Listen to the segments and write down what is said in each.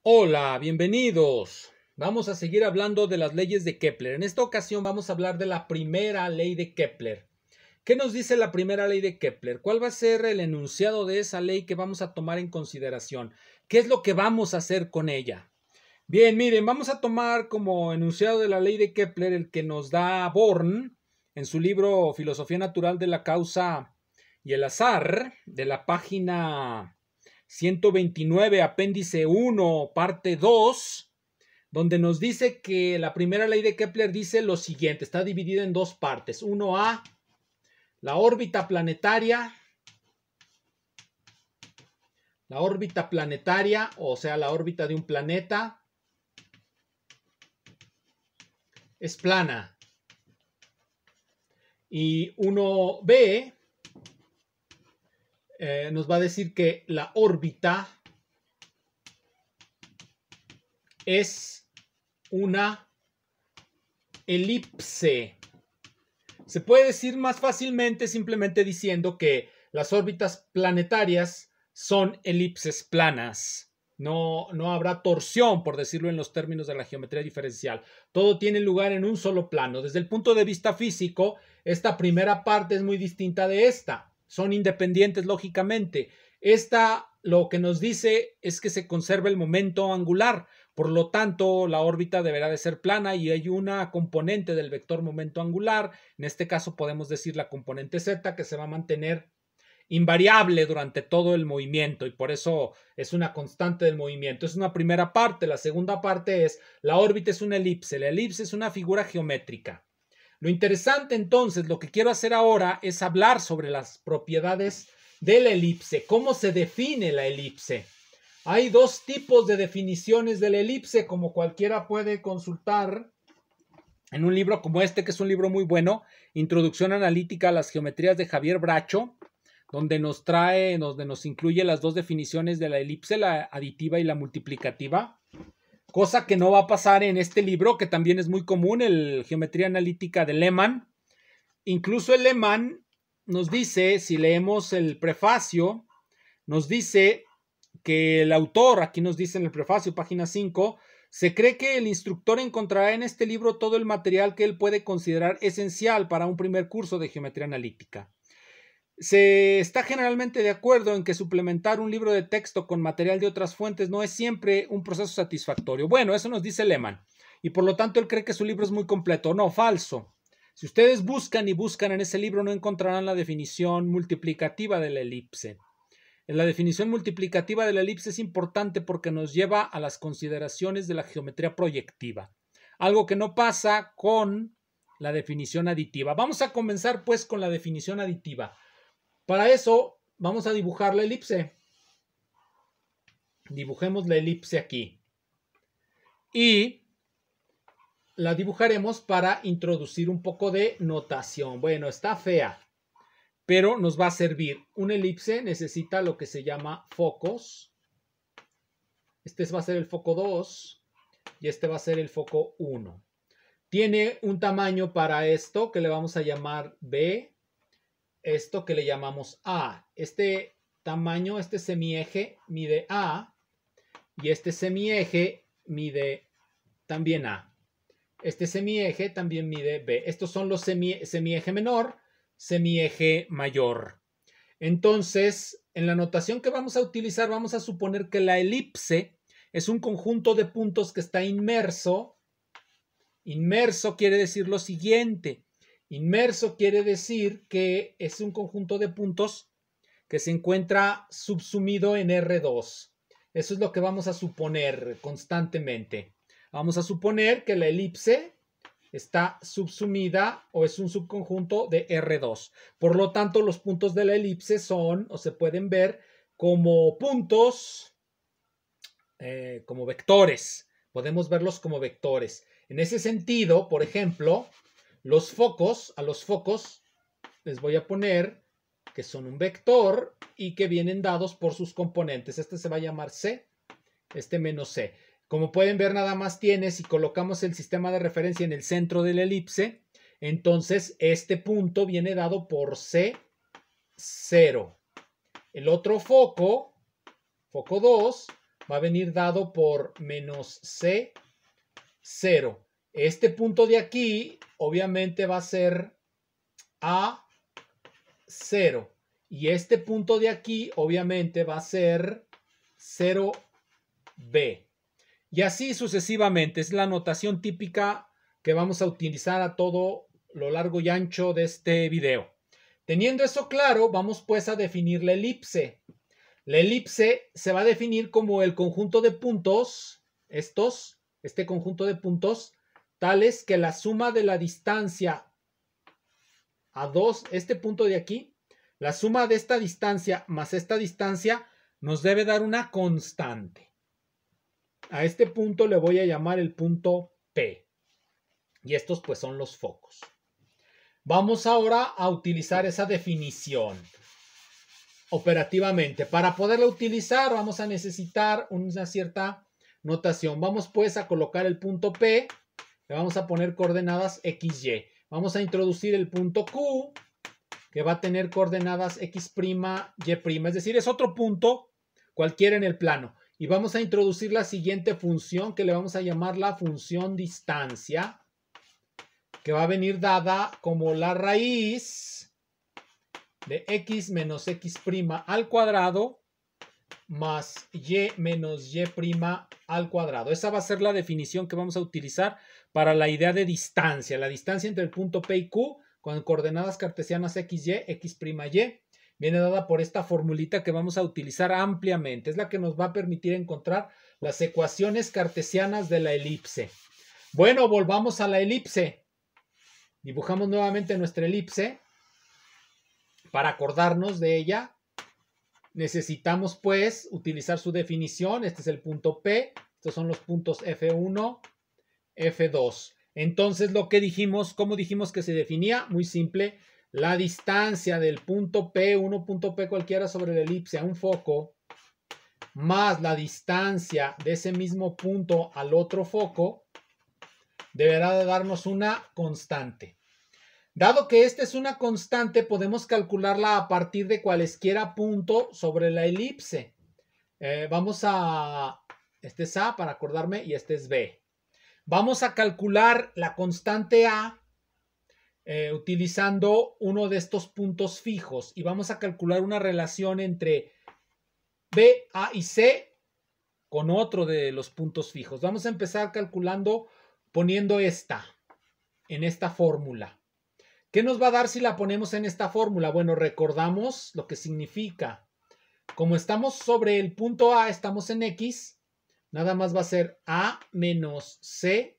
Hola, bienvenidos. Vamos a seguir hablando de las leyes de Kepler. En esta ocasión vamos a hablar de la primera ley de Kepler. ¿Qué nos dice la primera ley de Kepler? ¿Cuál va a ser el enunciado de esa ley que vamos a tomar en consideración? ¿Qué es lo que vamos a hacer con ella? Bien, miren, vamos a tomar como enunciado de la ley de Kepler el que nos da Born en su libro Filosofía Natural de la Causa y el Azar, de la página 129, apéndice 1, parte 2, donde nos dice que la primera ley de Kepler dice lo siguiente, está dividida en dos partes. 1A, la órbita planetaria, o sea, la órbita de un planeta, es plana. Y 1B nos va a decir que la órbita es una elipse. Se puede decir más fácilmente simplemente diciendo que las órbitas planetarias son elipses planas. No habrá torsión, por decirlo en los términos de la geometría diferencial. Todo tiene lugar en un solo plano. Desde el punto de vista físico, esta primera parte es muy distinta de esta. Son independientes, lógicamente. Esta lo que nos dice es que se conserva el momento angular. Por lo tanto, la órbita deberá de ser plana y hay una componente del vector momento angular. En este caso podemos decir la componente z, que se va a mantener invariable durante todo el movimiento y por eso es una constante del movimiento. Es una primera parte. La segunda parte es la órbita es una elipse. La elipse es una figura geométrica. Lo interesante entonces, lo que quiero hacer ahora es hablar sobre las propiedades de la elipse. ¿Cómo se define la elipse? Hay dos tipos de definiciones de la elipse, como cualquiera puede consultar en un libro como este, que es un libro muy bueno, Introducción Analítica a las Geometrías de Javier Bracho, donde nos incluye las dos definiciones de la elipse, la aditiva y la multiplicativa, cosa que no va a pasar en este libro, que también es muy común, el Geometría Analítica de Lehmann. Incluso el Lehmann nos dice, si leemos el prefacio, nos dice que el autor, aquí nos dice en el prefacio, página 5, se cree que el instructor encontrará en este libro todo el material que él puede considerar esencial para un primer curso de geometría analítica. Se está generalmente de acuerdo en que suplementar un libro de texto con material de otras fuentes no es siempre un proceso satisfactorio. Bueno, eso nos dice Lehmann, y por lo tanto él cree que su libro es muy completo. No, falso. Si ustedes buscan en ese libro, no encontrarán la definición multiplicativa de la elipse. La definición multiplicativa de la elipse es importante porque nos lleva a las consideraciones de la geometría proyectiva, algo que no pasa con la definición aditiva. Vamos a comenzar pues con la definición aditiva. Para eso vamos a dibujar la elipse. Dibujemos la elipse aquí. Y la dibujaremos para introducir un poco de notación. Bueno, está fea, pero nos va a servir. Una elipse necesita lo que se llama focos. Este va a ser el foco 2 y este va a ser el foco 1. Tiene un tamaño para esto que le vamos a llamar B. Esto que le llamamos A. Este tamaño, este semieje mide A y este semieje mide también A. Este semieje también mide B. Estos son los semieje menor, semieje mayor. Entonces, en la notación que vamos a utilizar, vamos a suponer que la elipse es un conjunto de puntos que está inmerso. Inmerso quiere decir lo siguiente. Inmerso quiere decir que es un conjunto de puntos que se encuentra subsumido en R2. Eso es lo que vamos a suponer constantemente. Vamos a suponer que la elipse está subsumida o es un subconjunto de R2. Por lo tanto, los puntos de la elipse son o se pueden ver como puntos, como vectores. Podemos verlos como vectores. En ese sentido, por ejemplo, a los focos les voy a poner que son un vector y que vienen dados por sus componentes. Este se va a llamar C, este menos C. Como pueden ver, nada más tiene, si colocamos el sistema de referencia en el centro de la elipse, entonces este punto viene dado por C0. El otro foco, foco 2, va a venir dado por menos C, 0. Este punto de aquí, obviamente, va a ser A, 0. Y este punto de aquí, obviamente, va a ser 0B. Y así sucesivamente. Es la notación típica que vamos a utilizar a todo lo largo y ancho de este video. Teniendo eso claro, vamos pues a definir la elipse. La elipse se va a definir como el conjunto de puntos, este conjunto de puntos, tales que la suma de la distancia a 2, este punto de aquí, la suma de esta distancia más esta distancia nos debe dar una constante. A este punto le voy a llamar el punto P. Y estos pues son los focos. Vamos ahora a utilizar esa definición operativamente. Para poderla utilizar vamos a necesitar una cierta notación. Vamos pues a colocar el punto P. Le vamos a poner coordenadas XY. Vamos a introducir el punto Q, que va a tener coordenadas X', Y'. Es decir, es otro punto cualquiera en el plano. Y vamos a introducir la siguiente función, que le vamos a llamar la función distancia, que va a venir dada como la raíz de x menos x' al cuadrado más y menos y' al cuadrado. Esa va a ser la definición que vamos a utilizar para la idea de distancia. La distancia entre el punto P y Q con coordenadas cartesianas XY, X', Y, viene dada por esta formulita que vamos a utilizar ampliamente. Es la que nos va a permitir encontrar las ecuaciones cartesianas de la elipse. Bueno, volvamos a la elipse. Dibujamos nuevamente nuestra elipse. Para acordarnos de ella, necesitamos pues utilizar su definición. Este es el punto P. Estos son los puntos F1, F2. Entonces lo que dijimos, ¿cómo dijimos que se definía? Muy simple. La distancia del punto P, punto P cualquiera sobre la elipse a un foco, más la distancia de ese mismo punto al otro foco, deberá de darnos una constante. Dado que esta es una constante, podemos calcularla a partir de cualesquiera punto sobre la elipse. Vamos a... Este es A para acordarme y este es B. Vamos a calcular la constante A utilizando uno de estos puntos fijos y vamos a calcular una relación entre B, A y C con otro de los puntos fijos. Vamos a empezar calculando poniendo esta en esta fórmula. ¿Qué nos va a dar si la ponemos en esta fórmula? Bueno, recordamos lo que significa. Como estamos sobre el punto A, estamos en X, nada más va a ser A menos C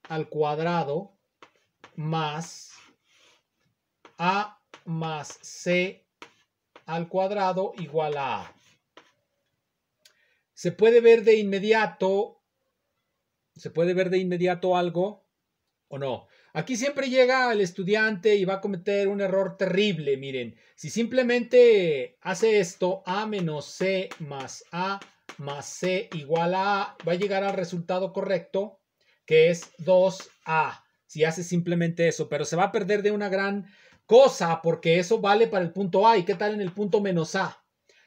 al cuadrado más A más C al cuadrado igual a A. ¿Se puede ver de inmediato algo o no? Aquí siempre llega el estudiante y va a cometer un error terrible. Miren, si simplemente hace esto, A menos C más A más C igual a A, va a llegar al resultado correcto, que es 2A. Si hace simplemente eso, pero se va a perder de una gran cosa, porque eso vale para el punto A. ¿Y qué tal en el punto menos A?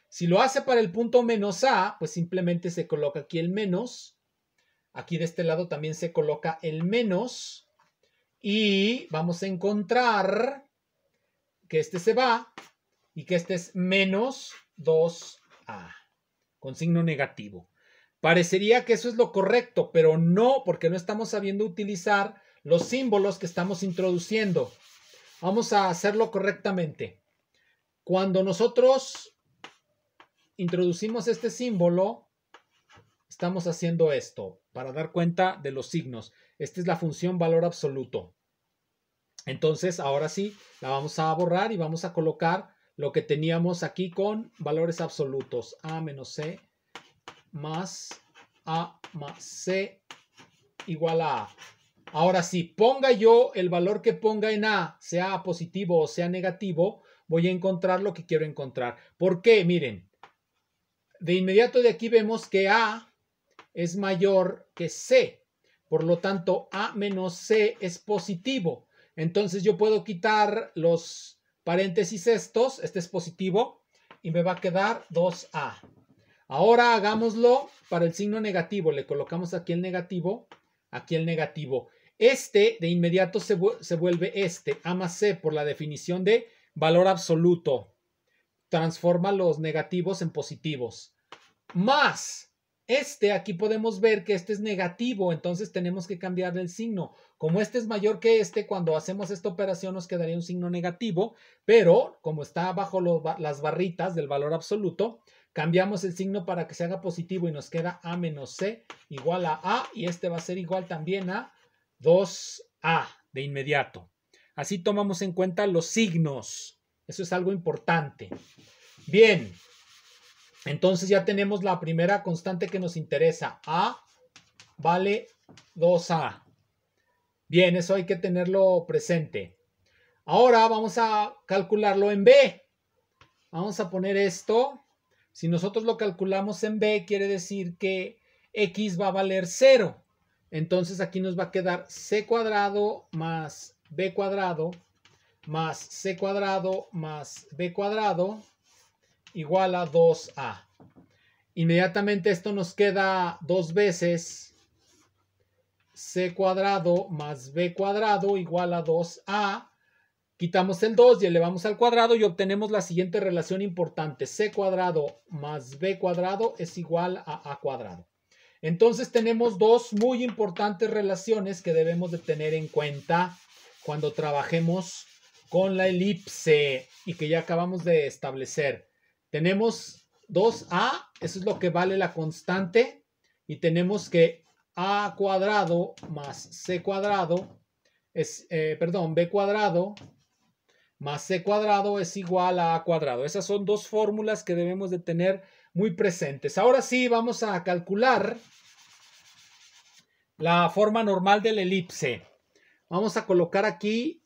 Si lo hace para el punto menos A, pues simplemente se coloca aquí el menos. Aquí de este lado también se coloca el menos. Y vamos a encontrar que este se va y que este es menos 2A con signo negativo. Parecería que eso es lo correcto, pero no, porque no estamos sabiendo utilizar los símbolos que estamos introduciendo. Vamos a hacerlo correctamente. Cuando nosotros introducimos este símbolo, estamos haciendo esto para dar cuenta de los signos. Esta es la función valor absoluto. Entonces, ahora sí, la vamos a borrar y vamos a colocar lo que teníamos aquí con valores absolutos. A menos C más A más C igual a A. Ahora sí, ponga yo el valor que ponga en A, sea positivo o sea negativo, voy a encontrar lo que quiero encontrar. ¿Por qué? Miren, de inmediato de aquí vemos que A es mayor que C. Por lo tanto, A menos C es positivo. Entonces yo puedo quitar los paréntesis estos, este es positivo, y me va a quedar 2A. Ahora hagámoslo para el signo negativo. Le colocamos aquí el negativo, aquí el negativo. Este de inmediato se vuelve A más C por la definición de valor absoluto. Transforma los negativos en positivos. Más aquí podemos ver que este es negativo, entonces tenemos que cambiarle el signo. Como este es mayor que cuando hacemos esta operación nos quedaría un signo negativo, pero como está bajo las barritas del valor absoluto, cambiamos el signo para que se haga positivo y nos queda A menos C igual a A, y este va a ser igual también a 2A de inmediato. Así tomamos en cuenta los signos. Eso es algo importante. Bien. Entonces ya tenemos la primera constante que nos interesa. A vale 2A. Bien, eso hay que tenerlo presente. Ahora vamos a calcularlo en B. Vamos a poner esto. Si nosotros lo calculamos en B, quiere decir que X va a valer 0. Entonces aquí nos va a quedar C cuadrado más B cuadrado más C cuadrado más B cuadrado igual a 2A. Inmediatamente esto nos queda dos veces C cuadrado más B cuadrado igual a 2A. Quitamos el 2 y elevamos al cuadrado y obtenemos la siguiente relación importante. C cuadrado más B cuadrado es igual a A cuadrado. Entonces tenemos dos muy importantes relaciones que debemos de tener en cuenta cuando trabajemos con la elipse y que ya acabamos de establecer. Tenemos 2A, eso es lo que vale la constante, y tenemos que A cuadrado más C cuadrado es, B cuadrado más C cuadrado es igual a A cuadrado. Esas son dos fórmulas que debemos de tener muy presentes. Ahora sí, vamos a calcular la forma normal de la elipse. Vamos a colocar aquí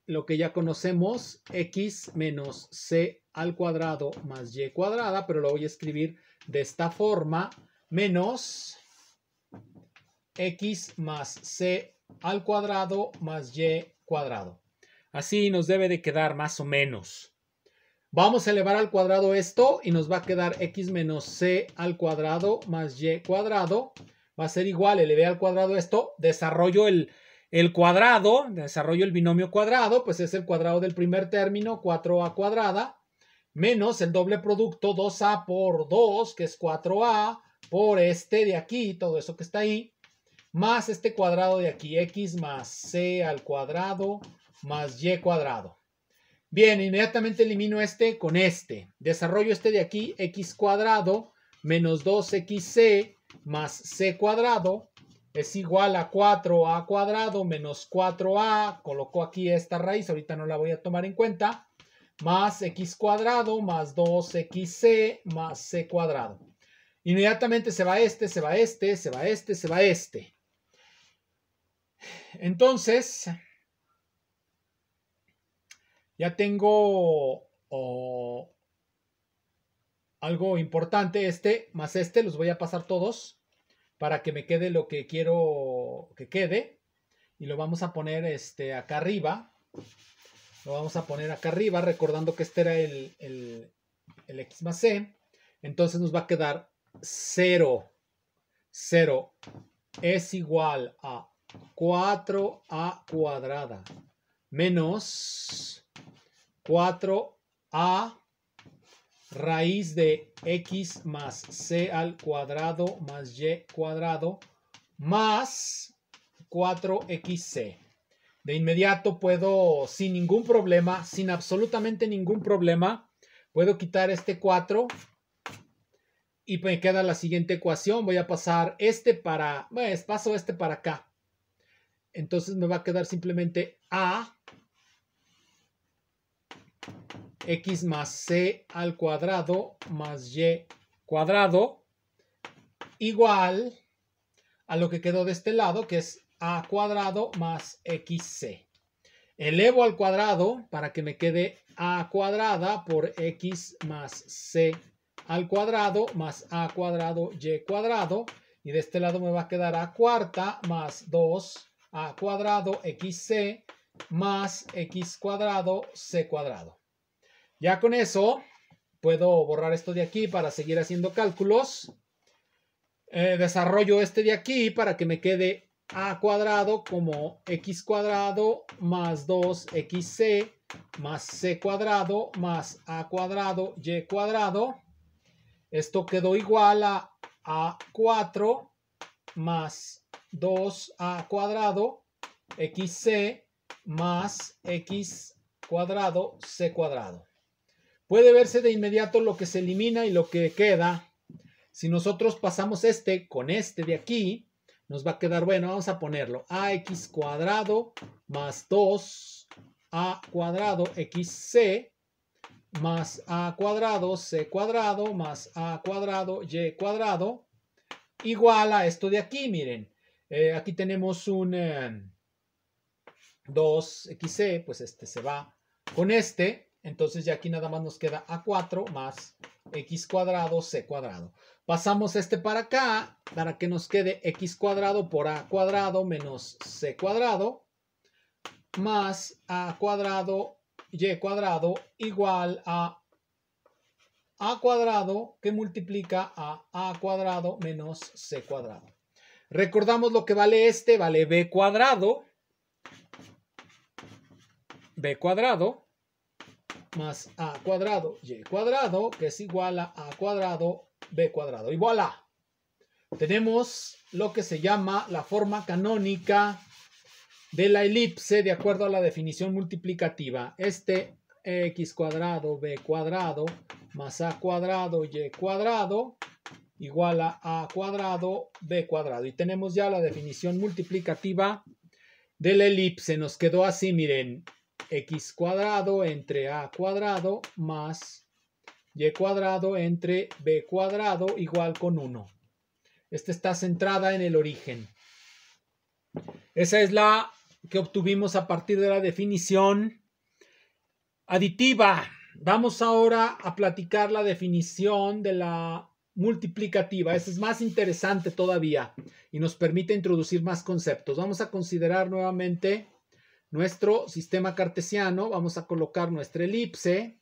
lo que ya conocemos, X menos C al cuadrado más Y cuadrada, pero lo voy a escribir de esta forma, menos X más C al cuadrado más Y cuadrado. Así nos debe de quedar más o menos. Vamos a elevar al cuadrado esto y nos va a quedar X menos C al cuadrado más Y cuadrado. Va a ser igual, elevé al cuadrado esto, desarrollo el cuadrado, desarrollo el binomio cuadrado, pues es el cuadrado del primer término, 4A cuadrada, menos el doble producto, 2A por 2, que es 4A, por este de aquí, todo eso que está ahí, más este cuadrado de aquí, X más C al cuadrado más Y cuadrado. Bien, inmediatamente elimino este con este. Desarrollo este de aquí, X cuadrado menos 2XC más C cuadrado es igual a 4A cuadrado menos 4A. Coloco aquí esta raíz, ahorita no la voy a tomar en cuenta. Más X cuadrado más 2XC más C cuadrado. Inmediatamente se va este, se va este, se va este, se va este. Entonces, ya tengo algo importante, este más este, los voy a pasar todos para que me quede lo que quiero que quede. Y lo vamos a poner acá arriba. Lo vamos a poner acá arriba, recordando que este era el X más C. Entonces nos va a quedar 0. 0 es igual a 4A cuadrada menos 4A raíz de X más C al cuadrado más Y cuadrado más 4XC. De inmediato puedo, sin ningún problema, sin absolutamente ningún problema, puedo quitar este 4 y me queda la siguiente ecuación. Voy a pasar paso este para acá. Entonces me va a quedar simplemente A X más C al cuadrado más Y cuadrado igual a lo que quedó de este lado, que es A cuadrado más XC. Elevo al cuadrado para que me quede A cuadrada por X más C al cuadrado más A cuadrado Y cuadrado. Y de este lado me va a quedar A cuarta más 2A cuadrado XC más X cuadrado C cuadrado. Ya con eso puedo borrar esto de aquí para seguir haciendo cálculos. Desarrollo este de aquí para que me quede a cuadrado como x cuadrado más 2xc más c cuadrado más a cuadrado y cuadrado. Esto quedó igual a 4 más 2a cuadrado xc más x cuadrado c cuadrado. Puede verse de inmediato lo que se elimina y lo que queda. Si nosotros pasamos este con este de aquí, nos va a quedar, bueno, vamos a ponerlo, ax cuadrado más 2a cuadrado xc más a cuadrado c cuadrado más a cuadrado y cuadrado igual a esto de aquí, miren. Aquí tenemos un 2xc, pues este se va con este. Entonces ya aquí nada más nos queda a4 más x cuadrado c cuadrado. Pasamos este para acá para que nos quede x cuadrado por a cuadrado menos c cuadrado más a cuadrado y cuadrado igual a cuadrado que multiplica a cuadrado menos c cuadrado. Recordamos lo que vale este, vale b cuadrado más a cuadrado y cuadrado, que es igual a cuadrado b cuadrado. Y voilà. Tenemos lo que se llama la forma canónica de la elipse de acuerdo a la definición multiplicativa. Este x cuadrado b cuadrado más a cuadrado y cuadrado igual a cuadrado b cuadrado. Y tenemos ya la definición multiplicativa de la elipse. Nos quedó así, miren. X cuadrado entre a cuadrado más y cuadrado entre b cuadrado igual con 1. Esta está centrada en el origen. Esa es la que obtuvimos a partir de la definición aditiva. Vamos ahora a platicar la definición de la multiplicativa. Esta es más interesante todavía y nos permite introducir más conceptos. Vamos a considerar nuevamente nuestro sistema cartesiano. Vamos a colocar nuestra elipse.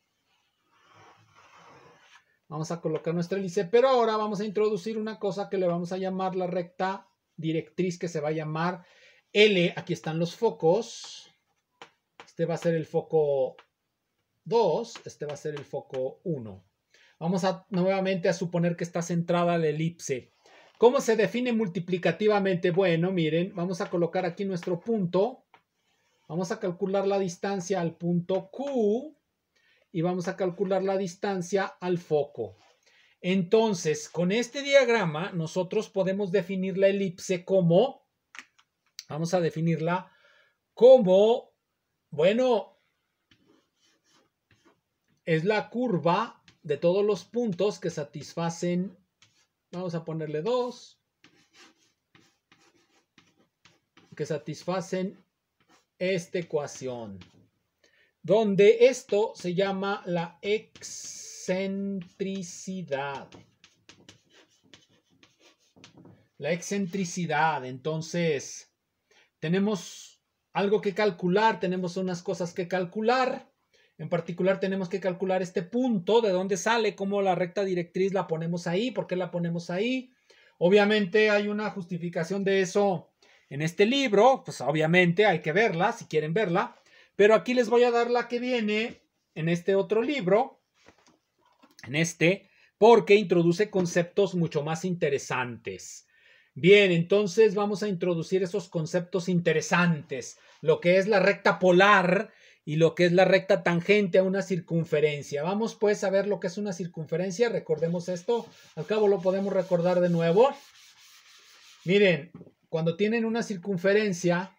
Pero ahora vamos a introducir una cosa que le vamos a llamar la recta directriz, que se va a llamar L. Aquí están los focos. Este va a ser el foco 2. Este va a ser el foco 1. Vamos nuevamente a suponer que está centrada la elipse. ¿Cómo se define multiplicativamente? Bueno, miren, vamos a colocar aquí nuestro punto. Vamos a calcular la distancia al punto Q y vamos a calcular la distancia al foco. Entonces, con este diagrama, nosotros podemos definir la elipse como, vamos a definirla como, bueno, es la curva de todos los puntos que satisfacen, vamos a ponerle 2, que satisfacen esta ecuación, donde esto se llama la excentricidad. La excentricidad. Entonces, tenemos algo que calcular, tenemos unas cosas que calcular. En particular, tenemos que calcular este punto, de dónde sale, cómo la recta directriz la ponemos ahí, por qué la ponemos ahí. Obviamente hay una justificación de eso en este libro, pues obviamente hay que verla, si quieren verla, pero aquí les voy a dar la que viene en este otro libro, porque introduce conceptos mucho más interesantes. Bien, entonces vamos a introducir esos conceptos interesantes, lo que es la recta polar y lo que es la recta tangente a una circunferencia. Vamos pues a ver lo que es una circunferencia, recordemos esto, al cabo lo podemos recordar de nuevo. Miren, cuando tienen una circunferencia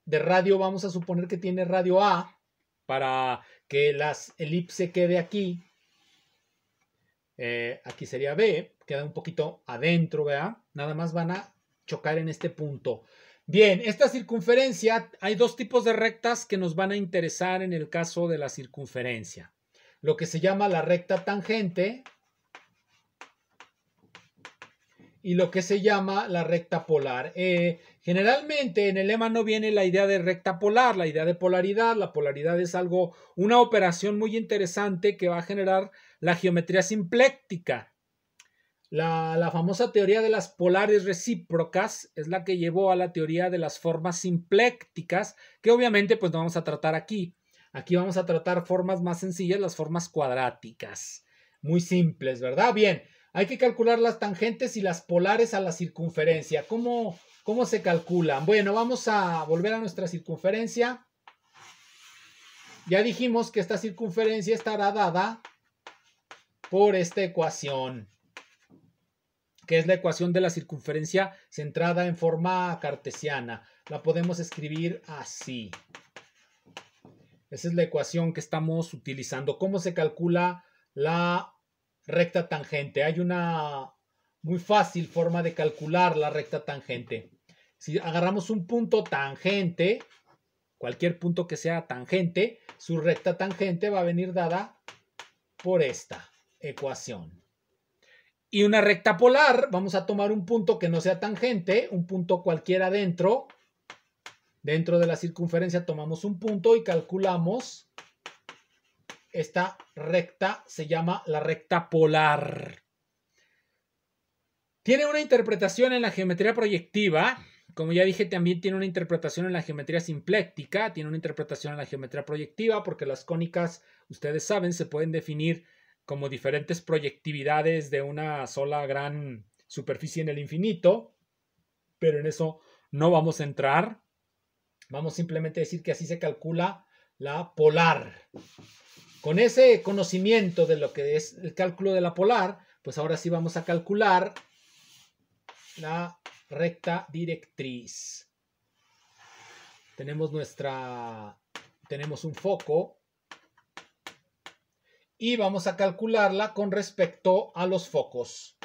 de radio, vamos a suponer que tiene radio A, para que la elipse quede aquí. Aquí sería B, queda un poquito adentro, ¿verdad? Nada más van a chocar en este punto. Bien, esta circunferencia, hay dos tipos de rectas que nos van a interesar en el caso de la circunferencia. Lo que se llama la recta tangente y lo que se llama la recta polar. Generalmente en el lema no viene la idea de recta polar, la idea de polaridad. La polaridad es una operación muy interesante que va a generar la geometría simpléctica. La famosa teoría de las polares recíprocas es la que llevó a la teoría de las formas simplécticas, que obviamente pues no vamos a tratar aquí. Aquí vamos a tratar formas más sencillas, las formas cuadráticas. Muy simples, ¿verdad? Bien, hay que calcular las tangentes y las polares a la circunferencia. ¿Cómo se calculan? Bueno, vamos a volver a nuestra circunferencia. Ya dijimos que esta circunferencia estará dada por esta ecuación, que es la ecuación de la circunferencia centrada en forma cartesiana. La podemos escribir así. Esa es la ecuación que estamos utilizando. ¿Cómo se calcula la recta tangente? Hay una muy fácil forma de calcular la recta tangente. Si agarramos un punto tangente, cualquier punto que sea tangente, su recta tangente va a venir dada por esta ecuación. Y una recta polar, vamos a tomar un punto que no sea tangente, un punto cualquiera dentro de la circunferencia tomamos un punto y calculamos esta recta, se llama la recta polar. Tiene una interpretación en la geometría proyectiva, como ya dije, también tiene una interpretación en la geometría simpléctica, tiene una interpretación en la geometría proyectiva, porque las cónicas, ustedes saben, se pueden definir como diferentes proyectividades de una sola gran superficie en el infinito, pero en eso no vamos a entrar. Vamos simplemente a decir que así se calcula la polar. Con ese conocimiento de lo que es el cálculo de la polar, pues ahora sí vamos a calcular la recta directriz. Tenemos un foco y vamos a calcularla con respecto a los focos.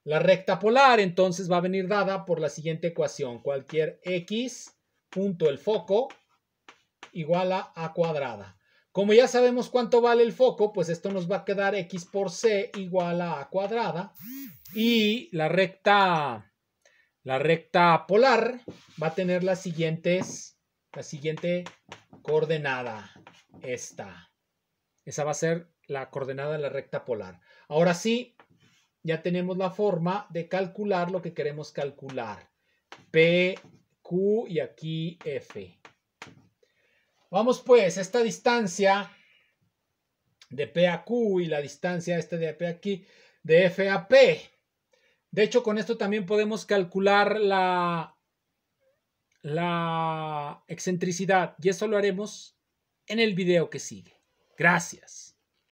La recta polar entonces va a venir dada por la siguiente ecuación. Cualquier x punto el foco igual a cuadrada. Como ya sabemos cuánto vale el foco, pues esto nos va a quedar x por c igual a cuadrada. Y la recta polar va a tener la siguiente coordenada. Esa va a ser la coordenada de la recta polar. Ahora sí, ya tenemos la forma de calcular lo que queremos calcular. P, Q y aquí F. Vamos pues, esta distancia de P a Q y la distancia de P aquí, de F a P. De hecho, con esto también podemos calcular la excentricidad y eso lo haremos en el video que sigue. Gracias.